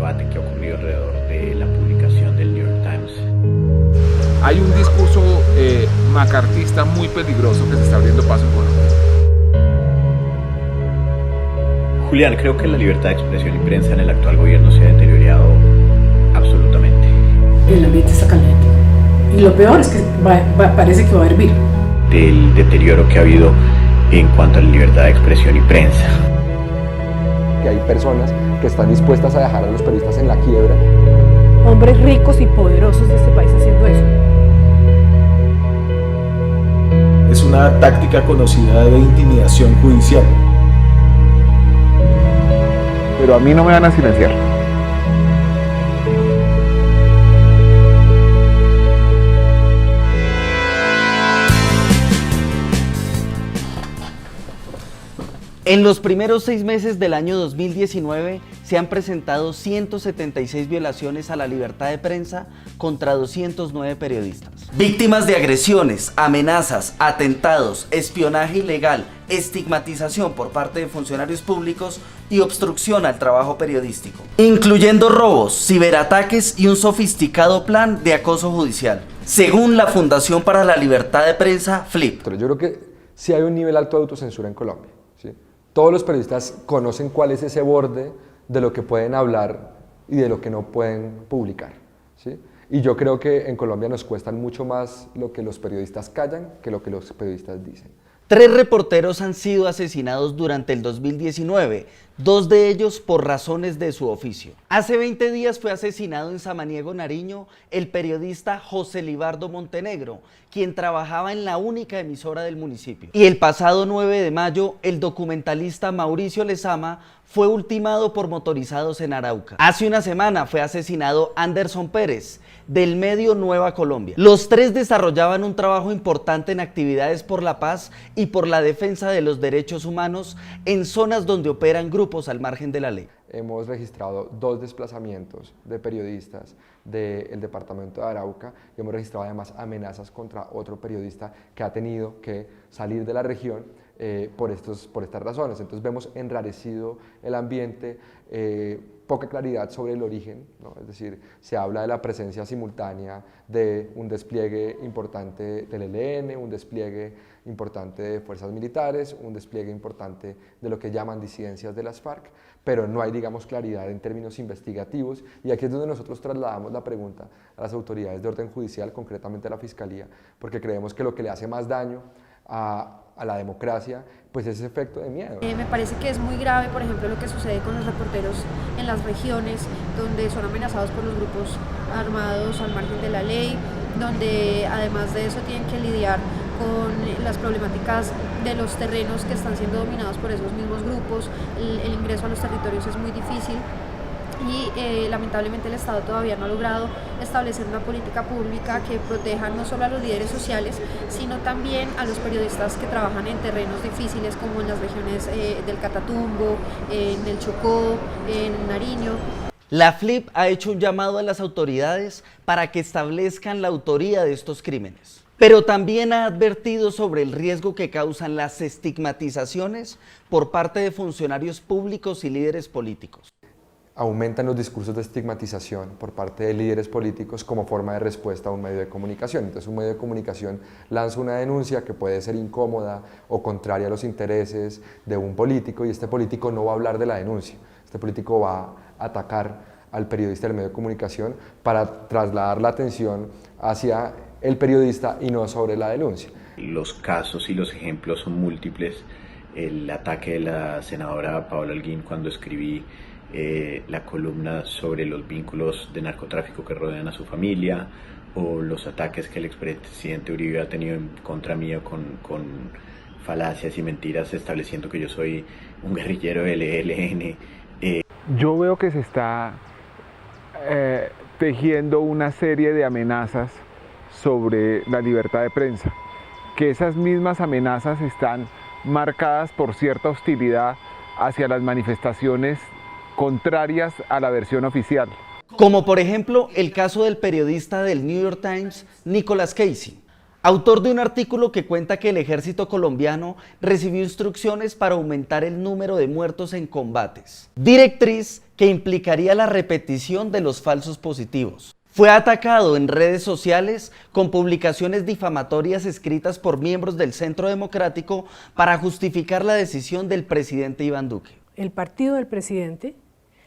debate que ha ocurrido alrededor de la publicación del New York Times. Hay un discurso macartista muy peligroso que se está abriendo paso en Colombia. Julián, creo que la libertad de expresión y prensa en el actual gobierno se ha deteriorado absolutamente. El ambiente está caliente. Y lo peor es que parece que va a hervir. Del deterioro que ha habido en cuanto a la libertad de expresión y prensa. Que hay personas que están dispuestas a dejar a los periodistas en la quiebra. Hombres ricos y poderosos de este país haciendo eso. Es una táctica conocida de intimidación judicial. Pero a mí no me van a silenciar. En los primeros 6 meses del año 2019 se han presentado 176 violaciones a la libertad de prensa contra 209 periodistas. Víctimas de agresiones, amenazas, atentados, espionaje ilegal, estigmatización por parte de funcionarios públicos y obstrucción al trabajo periodístico, incluyendo robos, ciberataques y un sofisticado plan de acoso judicial, según la Fundación para la Libertad de Prensa, FLIP. Yo creo que sí hay un nivel alto de autocensura en Colombia, ¿sí? Todos los periodistas conocen cuál es ese borde de lo que pueden hablar y de lo que no pueden publicar, ¿sí? Y yo creo que en Colombia nos cuesta mucho más lo que los periodistas callan que lo que los periodistas dicen. 3 reporteros han sido asesinados durante el 2019, 2 de ellos por razones de su oficio. Hace 20 días fue asesinado en Samaniego, Nariño, el periodista José Libardo Montenegro, quien trabajaba en la única emisora del municipio. Y el pasado 9 de mayo, el documentalista Mauricio Lezama fue ultimado por motorizados en Arauca. Hace una semana fue asesinado Anderson Pérez, del medio Nueva Colombia. Los 3 desarrollaban un trabajo importante en actividades por la paz y por la defensa de los derechos humanos en zonas donde operan grupos al margen de la ley. Hemos registrado 2 desplazamientos de periodistas del departamento de Arauca y hemos registrado además amenazas contra otro periodista que ha tenido que salir de la región por estas razones. Entonces vemos enrarecido el ambiente, poca claridad sobre el origen, ¿no? Es decir, se habla de la presencia simultánea de un despliegue importante del ELN, un despliegue importante de fuerzas militares, un despliegue importante de lo que llaman disidencias de las FARC, pero no hay, digamos, claridad en términos investigativos, y aquí es donde nosotros trasladamos la pregunta a las autoridades de orden judicial, concretamente a la Fiscalía, porque creemos que lo que le hace más daño a la democracia, pues es ese efecto de miedo. Me parece que es muy grave, por ejemplo, lo que sucede con los reporteros en las regiones, donde son amenazados por los grupos armados al margen de la ley, donde además de eso tienen que lidiar con las problemáticas de los terrenos que están siendo dominados por esos mismos grupos. El ingreso a los territorios es muy difícil. Y lamentablemente el Estado todavía no ha logrado establecer una política pública que proteja no solo a los líderes sociales, sino también a los periodistas que trabajan en terrenos difíciles como en las regiones del Catatumbo, en el Chocó, en Nariño. La FLIP ha hecho un llamado a las autoridades para que establezcan la autoría de estos crímenes, pero también ha advertido sobre el riesgo que causan las estigmatizaciones por parte de funcionarios públicos y líderes políticos. Aumentan los discursos de estigmatización por parte de líderes políticos como forma de respuesta a un medio de comunicación. Entonces un medio de comunicación lanza una denuncia que puede ser incómoda o contraria a los intereses de un político, y este político no va a hablar de la denuncia, este político va a atacar al periodista del medio de comunicación para trasladar la atención hacia el periodista y no sobre la denuncia. Los casos y los ejemplos son múltiples. El ataque de la senadora Paola Holguín cuando escribí la columna sobre los vínculos de narcotráfico que rodean a su familia, o los ataques que el expresidente Uribe ha tenido en contra mío con falacias y mentiras estableciendo que yo soy un guerrillero del ELN. Yo veo que se está tejiendo una serie de amenazas sobre la libertad de prensa, que esas mismas amenazas están marcadas por cierta hostilidad hacia las manifestaciones contrarias a la versión oficial. Como por ejemplo el caso del periodista del New York Times, Nicholas Casey. autor de un artículo que cuenta que el ejército colombiano recibió instrucciones para aumentar el número de muertos en combates, directriz que implicaría la repetición de los falsos positivos. Fue atacado en redes sociales con publicaciones difamatorias escritas por miembros del Centro Democrático para justificar la decisión del presidente Iván Duque. El partido del presidente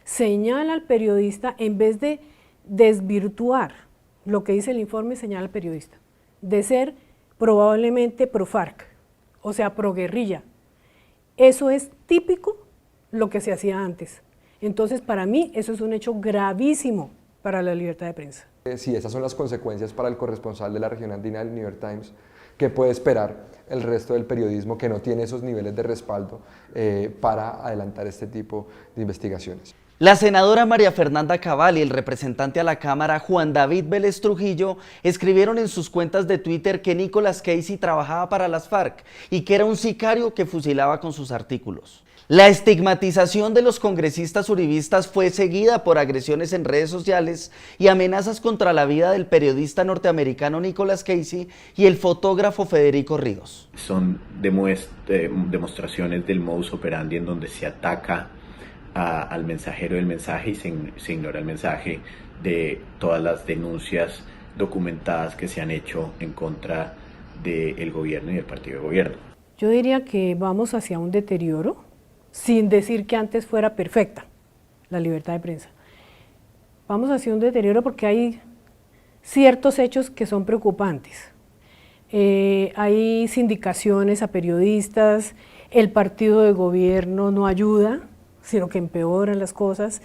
señala al periodista, en vez de desvirtuar lo que dice el informe, señala al periodista de ser probablemente pro-FARC, o sea, pro-guerrilla. Eso es típico lo que se hacía antes. Entonces, para mí, eso es un hecho gravísimo para la libertad de prensa. Sí, esas son las consecuencias para el corresponsal de la región andina del New York Times. ¿Qué puede esperar el resto del periodismo que no tiene esos niveles de respaldo para adelantar este tipo de investigaciones? La senadora María Fernanda Cabal y el representante a la Cámara Juan David Vélez Trujillo escribieron en sus cuentas de Twitter que Nicolas Casey trabajaba para las FARC y que era un sicario que fusilaba con sus artículos. La estigmatización de los congresistas uribistas fue seguida por agresiones en redes sociales y amenazas contra la vida del periodista norteamericano Nicolas Casey y el fotógrafo Federico Ríos. Son demostraciones del modus operandi en donde se ataca al mensajero del mensaje y se ignora el mensaje de todas las denuncias documentadas que se han hecho en contra del gobierno y del partido de gobierno. Yo diría que vamos hacia un deterioro, sin decir que antes fuera perfecta la libertad de prensa. Vamos hacia un deterioro porque hay ciertos hechos que son preocupantes. Hay sindicaciones a periodistas, el partido de gobierno no ayuda, sino que empeoran las cosas.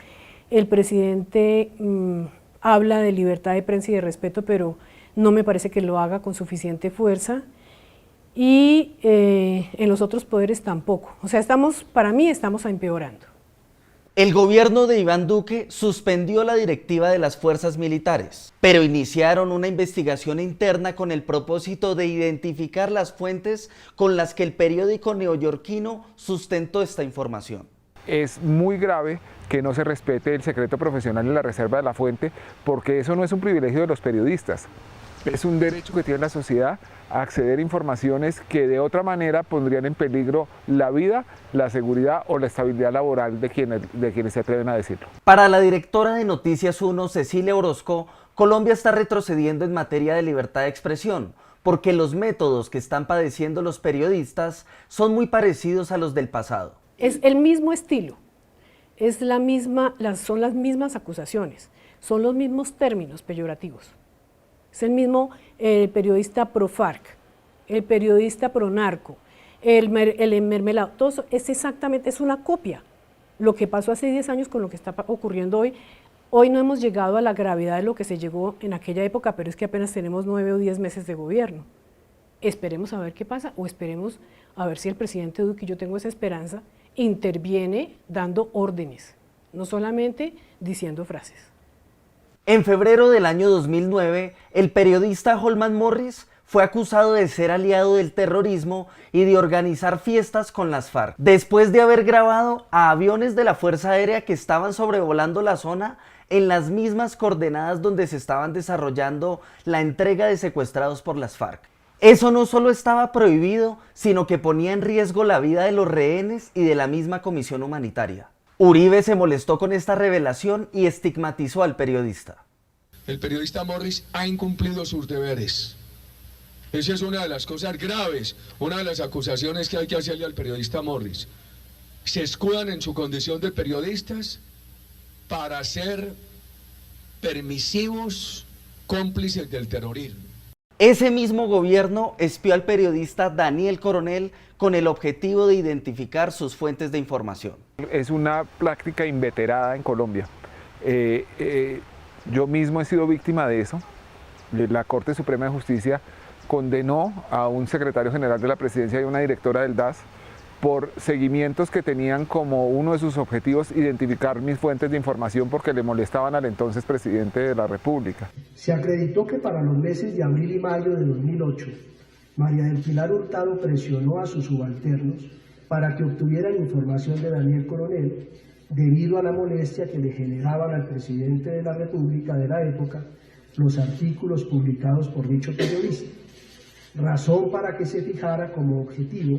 El presidente habla de libertad de prensa y de respeto, pero no me parece que lo haga con suficiente fuerza. Y en los otros poderes tampoco. O sea, para mí estamos empeorando. El gobierno de Iván Duque suspendió la directiva de las fuerzas militares, pero iniciaron una investigación interna con el propósito de identificar las fuentes con las que el periódico neoyorquino sustentó esta información. Es muy grave que no se respete el secreto profesional y la reserva de la fuente, porque eso no es un privilegio de los periodistas. Es un derecho que tiene la sociedad a acceder a informaciones que de otra manera pondrían en peligro la vida, la seguridad o la estabilidad laboral de quienes se atreven a decirlo. Para la directora de Noticias 1, Cecilia Orozco, Colombia está retrocediendo en materia de libertad de expresión, porque los métodos que están padeciendo los periodistas son muy parecidos a los del pasado. Es el mismo estilo, son las mismas acusaciones, son los mismos términos peyorativos. Es el mismo periodista pro-FARC, el periodista pro-narco, el mermelado, todo eso es una copia. Lo que pasó hace 10 años con lo que está ocurriendo hoy. Hoy no hemos llegado a la gravedad de lo que se llegó en aquella época, pero es que apenas tenemos 9 o 10 meses de gobierno. Esperemos a ver qué pasa, o esperemos a ver si el presidente Duque, y yo tengo esa esperanza, interviene dando órdenes, no solamente diciendo frases. En febrero del año 2009, el periodista Holman Morris fue acusado de ser aliado del terrorismo y de organizar fiestas con las FARC, después de haber grabado a aviones de la Fuerza Aérea que estaban sobrevolando la zona en las mismas coordenadas donde se estaban desarrollando la entrega de secuestrados por las FARC. Eso no solo estaba prohibido, sino que ponía en riesgo la vida de los rehenes y de la misma comisión humanitaria. Uribe se molestó con esta revelación y estigmatizó al periodista. El periodista Morris ha incumplido sus deberes. Esa es una de las cosas graves, una de las acusaciones que hay que hacerle al periodista Morris. Se escudan en su condición de periodistas para ser permisivos, cómplices del terrorismo. Ese mismo gobierno espió al periodista Daniel Coronel con el objetivo de identificar sus fuentes de información. Es una práctica inveterada en Colombia. Yo mismo he sido víctima de eso. La Corte Suprema de Justicia condenó a un secretario general de la presidencia y una directora del DAS por seguimientos que tenían como uno de sus objetivos identificar mis fuentes de información porque le molestaban al entonces presidente de la República. Se acreditó que para los meses de abril y mayo de 2008, María del Pilar Hurtado presionó a sus subalternos para que obtuvieran información de Daniel Coronel debido a la molestia que le generaban al presidente de la República de la época los artículos publicados por dicho periodista. razón para que se fijara como objetivo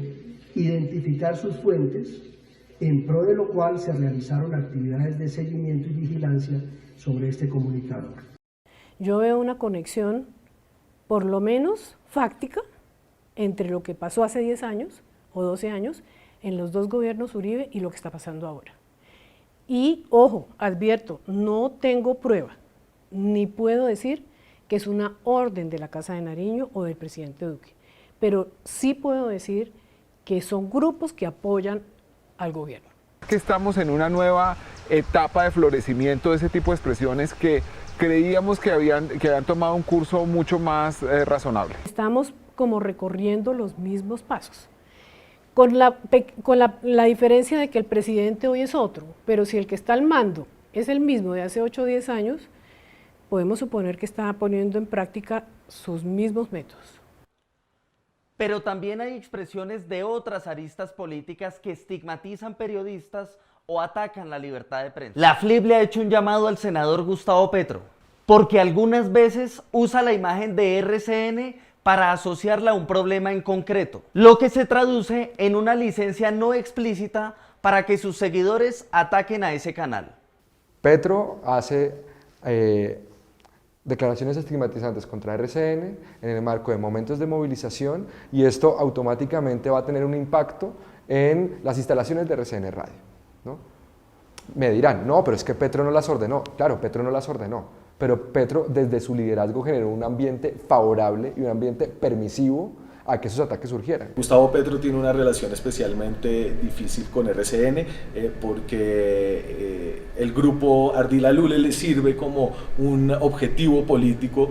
identificar sus fuentes, en pro de lo cual se realizaron actividades de seguimiento y vigilancia sobre este comunicador. Yo veo una conexión, por lo menos fáctica, entre lo que pasó hace 10 años o 12 años en los dos gobiernos Uribe y lo que está pasando ahora. Y, ojo, advierto, no tengo prueba, ni puedo decir que es una orden de la Casa de Nariño o del presidente Duque, pero sí puedo decir que son grupos que apoyan al gobierno. Que estamos en una nueva etapa de florecimiento de ese tipo de expresiones que creíamos que habían tomado un curso mucho más razonable. Estamos como recorriendo los mismos pasos, con la diferencia de que el presidente hoy es otro, pero si el que está al mando es el mismo de hace 8 o 10 años, podemos suponer que está poniendo en práctica sus mismos métodos. Pero también hay expresiones de otras aristas políticas que estigmatizan periodistas o atacan la libertad de prensa. La FLIP le ha hecho un llamado al senador Gustavo Petro, porque algunas veces usa la imagen de RCN para asociarla a un problema en concreto, lo que se traduce en una licencia no explícita para que sus seguidores ataquen a ese canal. Petro hace declaraciones estigmatizantes contra RCN en el marco de momentos de movilización y esto automáticamente va a tener un impacto en las instalaciones de RCN Radio, ¿no? Me dirán, no, pero es que Petro no las ordenó. Claro, Petro no las ordenó, pero Petro desde su liderazgo generó un ambiente favorable y un ambiente permisivo a que esos ataques surgieran. Gustavo Petro tiene una relación especialmente difícil con RCN porque el grupo Ardila Lule le sirve como un objetivo político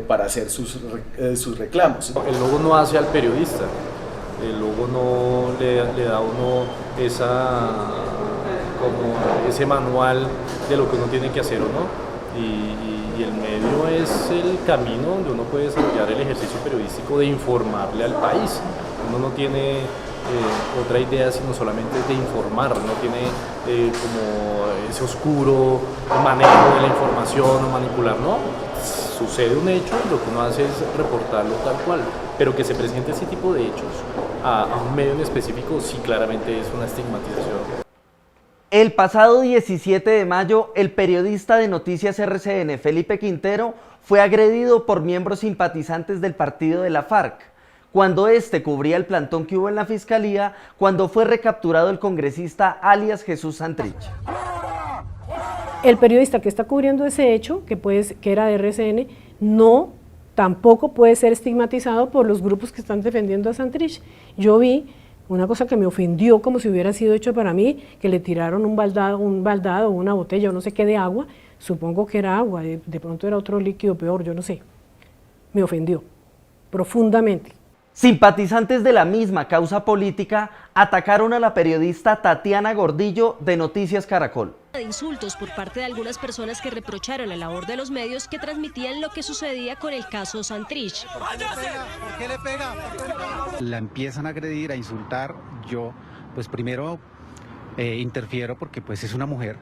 para hacer sus reclamos. El logo no hace al periodista, el logo no le da a uno ese manual de lo que uno tiene que hacer o no. Y el medio es el camino donde uno puede desarrollar el ejercicio periodístico de informarle al país. Uno no tiene otra idea sino solamente de informar, no tiene como ese oscuro manejo de la información o manipular, no. Sucede un hecho y lo que uno hace es reportarlo tal cual, pero que se presente ese tipo de hechos a un medio en específico sí claramente es una estigmatización. El pasado 17 de mayo, el periodista de Noticias RCN, Felipe Quintero, fue agredido por miembros simpatizantes del partido de la FARC, cuando este cubría el plantón que hubo en la fiscalía, cuando fue recapturado el congresista alias Jesús Santrich. El periodista que está cubriendo ese hecho, que era de RCN, tampoco puede ser estigmatizado por los grupos que están defendiendo a Santrich. Yo vi una cosa que me ofendió, como si hubiera sido hecho para mí, que le tiraron un baldado, una botella o no sé qué de agua, supongo que era agua, de pronto era otro líquido peor, yo no sé. Me ofendió profundamente. Simpatizantes de la misma causa política atacaron a la periodista Tatiana Gordillo de Noticias Caracol. De insultos por parte de algunas personas que reprocharon la labor de los medios que transmitían lo que sucedía con el caso Santrich. ¿Por qué le pega? La empiezan a agredir, a insultar. Yo, pues primero interfiero porque pues es una mujer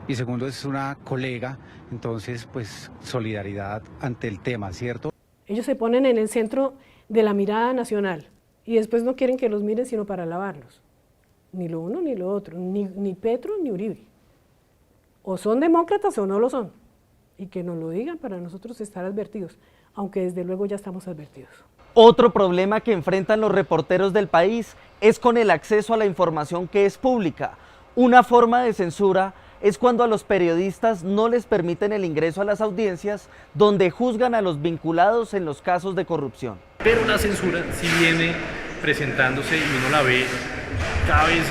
y segundo es una colega, entonces pues solidaridad ante el tema, ¿cierto? Ellos se ponen en el centro de la mirada nacional y después no quieren que los miren sino para alabarlos. Ni lo uno ni lo otro, ni Petro ni Uribe. O son demócratas o no lo son. Y que nos lo digan para nosotros estar advertidos, aunque desde luego ya estamos advertidos. Otro problema que enfrentan los reporteros del país es con el acceso a la información que es pública. Una forma de censura es cuando a los periodistas no les permiten el ingreso a las audiencias donde juzgan a los vinculados en los casos de corrupción. Pero la censura sí viene presentándose y uno la ve cada vez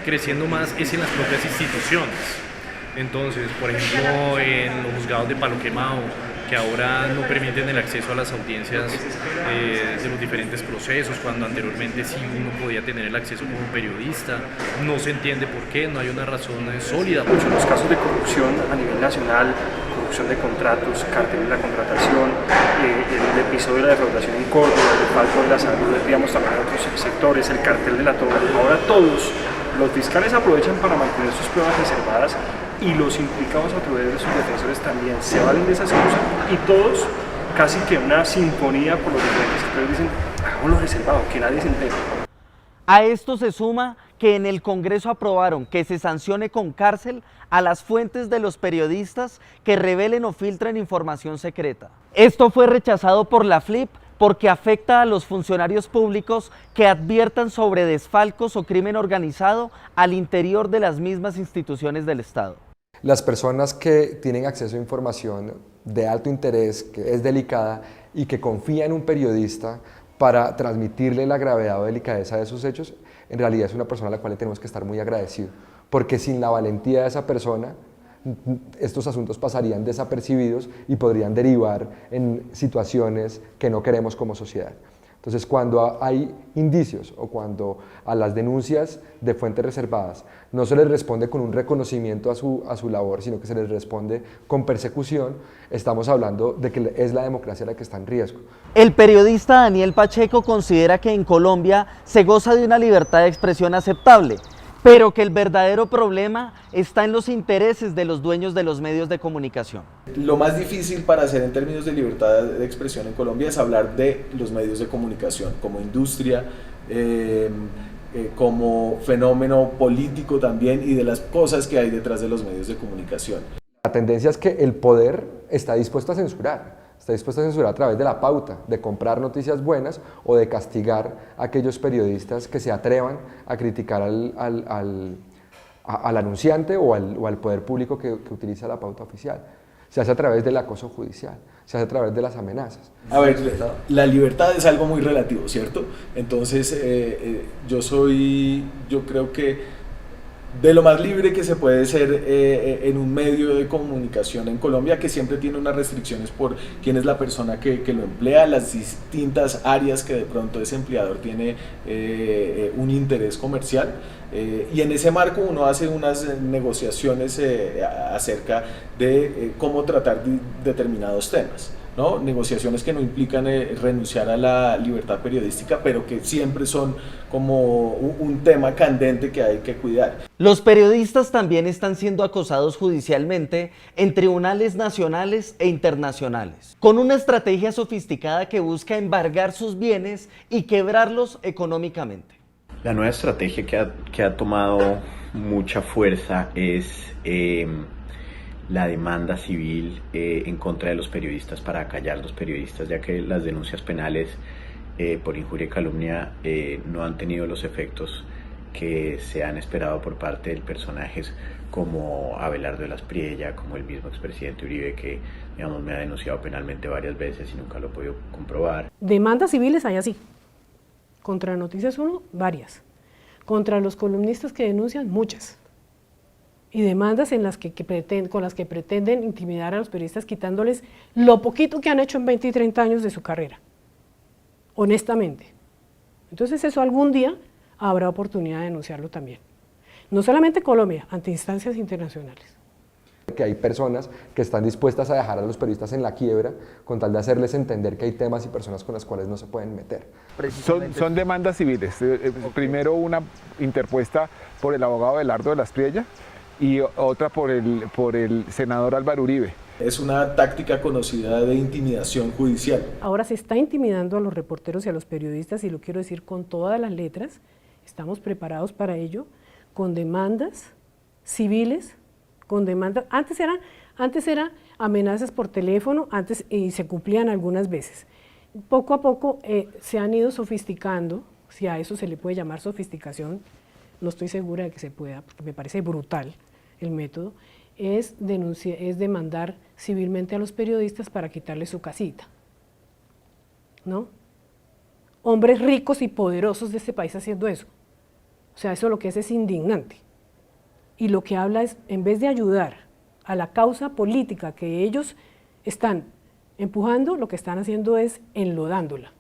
creciendo más es en las propias instituciones. Entonces, por ejemplo, en los juzgados de Palo Quemado, que ahora no permiten el acceso a las audiencias de los diferentes procesos, cuando anteriormente sí uno podía tener el acceso como periodista. No se entiende por qué, no hay una razón sólida. En los casos de corrupción a nivel nacional, corrupción de contratos, cartel de la contratación, el episodio de la defraudación en Córdoba, el falco de la salud, digamos también en otros sectores, el cartel de la toga. Ahora todos los fiscales aprovechan para mantener sus pruebas reservadas y los implicados a través de sus defensores también se valen de esa excusa y todos casi que una sinfonía por los diferentes sectores, dicen, hagámoslo reservado, que nadie se entere. A esto se suma que en el Congreso aprobaron que se sancione con cárcel a las fuentes de los periodistas que revelen o filtren información secreta. Esto fue rechazado por la FLIP porque afecta a los funcionarios públicos que adviertan sobre desfalcos o crimen organizado al interior de las mismas instituciones del Estado. Las personas que tienen acceso a información de alto interés, que es delicada y que confían en un periodista para transmitirle la gravedad o delicadeza de sus hechos, en realidad es una persona a la cual le tenemos que estar muy agradecidos, porque sin la valentía de esa persona, estos asuntos pasarían desapercibidos y podrían derivar en situaciones que no queremos como sociedad. Entonces, cuando hay indicios o cuando a las denuncias de fuentes reservadas no se les responde con un reconocimiento a su labor, sino que se les responde con persecución, estamos hablando de que es la democracia la que está en riesgo. El periodista Daniel Pacheco considera que en Colombia se goza de una libertad de expresión aceptable, pero que el verdadero problema está en los intereses de los dueños de los medios de comunicación. Lo más difícil para hacer en términos de libertad de expresión en Colombia es hablar de los medios de comunicación como industria, como fenómeno político también, y de las cosas que hay detrás de los medios de comunicación. La tendencia es que el poder está dispuesto a censurar. Está dispuesto a censurar a través de la pauta, de comprar noticias buenas o de castigar a aquellos periodistas que se atrevan a criticar al anunciante o al poder público que utiliza la pauta oficial. Se hace a través del acoso judicial, se hace a través de las amenazas. A ver, la libertad es algo muy relativo, ¿cierto? Entonces, yo creo que de lo más libre que se puede ser en un medio de comunicación en Colombia, que siempre tiene unas restricciones por quién es la persona que lo emplea, las distintas áreas que de pronto ese empleador tiene un interés comercial, y en ese marco uno hace unas negociaciones acerca de cómo tratar determinados temas, ¿no? Negociaciones que no implican renunciar a la libertad periodística, pero que siempre son como un tema candente que hay que cuidar. Los periodistas también están siendo acosados judicialmente en tribunales nacionales e internacionales, con una estrategia sofisticada que busca embargar sus bienes y quebrarlos económicamente. La nueva estrategia que ha tomado mucha fuerza es la demanda civil en contra de los periodistas para acallar a los periodistas, ya que las denuncias penales por injuria y calumnia no han tenido los efectos que se han esperado por parte de personajes como Abelardo de las Priella, como el mismo expresidente Uribe, que digamos me ha denunciado penalmente varias veces y nunca lo he podido comprobar. Demandas civiles hay así. Contra Noticias 1, varias. Contra los columnistas que denuncian, muchas. Y demandas en las con las que pretenden intimidar a los periodistas, quitándoles lo poquito que han hecho en 20 y 30 años de su carrera, honestamente. Entonces eso algún día habrá oportunidad de denunciarlo también. No solamente Colombia, ante instancias internacionales. Que hay personas que están dispuestas a dejar a los periodistas en la quiebra con tal de hacerles entender que hay temas y personas con las cuales no se pueden meter. Son demandas civiles. Primero una interpuesta por el abogado Abelardo de las Priella y otra por el senador Álvaro Uribe. Es una táctica conocida de intimidación judicial. Ahora se está intimidando a los reporteros y a los periodistas, y lo quiero decir con todas las letras. Estamos preparados para ello, con demandas civiles, con demandas. Antes eran amenazas por teléfono, y se cumplían algunas veces. Poco a poco se han ido sofisticando, si a eso se le puede llamar sofisticación, no estoy segura de que se pueda, porque me parece brutal el método, es demandar civilmente a los periodistas para quitarles su casita, ¿no? Hombres ricos y poderosos de este país haciendo eso. O sea, eso lo que es indignante. Y lo que habla es, en vez de ayudar a la causa política que ellos están empujando, lo que están haciendo es enlodándola.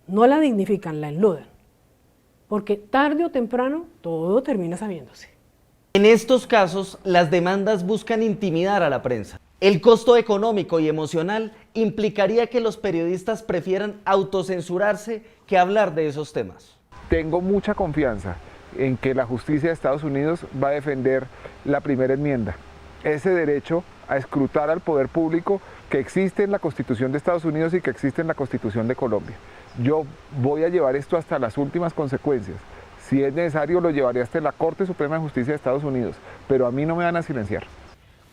No la dignifican, la enlodan. Porque tarde o temprano todo termina sabiéndose. En estos casos, las demandas buscan intimidar a la prensa. El costo económico y emocional implicaría que los periodistas prefieran autocensurarse que hablar de esos temas. Tengo mucha confianza en que la justicia de Estados Unidos va a defender la primera enmienda ese derecho a escrutar al poder público que existe en la Constitución de Estados Unidos y que existe en la Constitución de Colombia. Yo voy a llevar esto hasta las últimas consecuencias. Si es necesario, lo llevaré hasta la Corte Suprema de Justicia de Estados Unidos, pero a mí no me van a silenciar.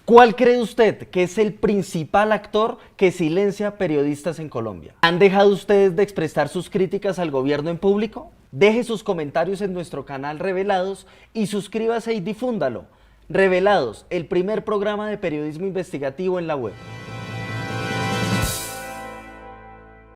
¿Cuál cree usted que es el principal actor que silencia periodistas en Colombia? ¿Han dejado ustedes de expresar sus críticas al gobierno en público? Deje sus comentarios en nuestro canal Revelados y suscríbase y difúndalo. Revelados, el primer programa de periodismo investigativo en la web.